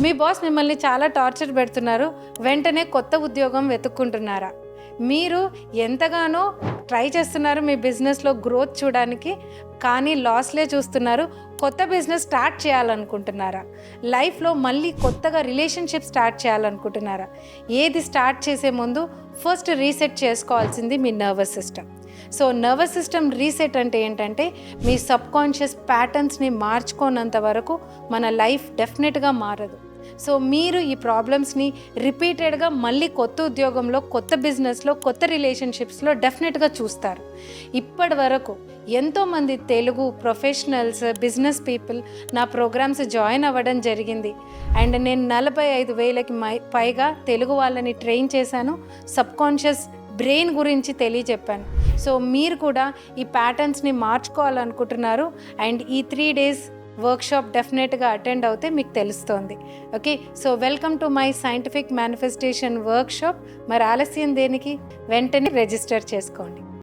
మీ boss మిమ్మల్ని చాలా torture పెడుతున్నారు, వెంటనే కొత్త ఉద్యోగం వెతుక్కుంటున్నారా? మీరు ఎంతగానో ట్రై చేస్తున్నారు మీ బిజినెస్లో గ్రోత్ చూడడానికి, కానీ లాస్లే చూస్తున్నారు. కొత్త బిజినెస్ స్టార్ట్ చేయాలనుకుంటున్నారా? లైఫ్లో మళ్ళీ కొత్తగా రిలేషన్షిప్ స్టార్ట్ చేయాలనుకుంటున్నారా? ఏది స్టార్ట్ చేసే ముందు ఫస్ట్ రీసెట్ చేసుకోవాల్సింది మీ nervous system. So nervous system reset అంటే ఏంటంటే, మీ సబ్కాన్షియస్ ప్యాటర్న్స్ని మార్చుకోనంత వరకు మన లైఫ్ డెఫినెట్గా మారదు. సో మీరు ఈ ప్రాబ్లమ్స్ని రిపీటెడ్గా మళ్ళీ కొత్త ఉద్యోగంలో, కొత్త బిజినెస్లో, కొత్త రిలేషన్షిప్స్లో డెఫినెట్గా చూస్తారు. ఇప్పటి వరకు ఎంతోమంది తెలుగు ప్రొఫెషనల్స్, బిజినెస్ పీపుల్ నా ప్రోగ్రామ్స్ జాయిన్ అవ్వడం జరిగింది. అండ్ నేను 45,000కి పైగా తెలుగు వాళ్ళని ట్రైన్ చేశాను. సబ్కాన్షియస్ బ్రెయిన్ గురించి తెలియచెప్పాను. సో మీరు కూడా ఈ ప్యాటర్న్స్ని మార్చుకోవాలనుకుంటున్నారు అండ్ ఈ 3 days వర్క్షాప్ డెఫినెట్గా అటెండ్ అవుతే మీకు తెలుస్తోంది. Okay, so welcome to my scientific manifestation workshop. మరి ఆలస్యం దేనికి? వెంటనే రిజిస్టర్ చేసుకోండి.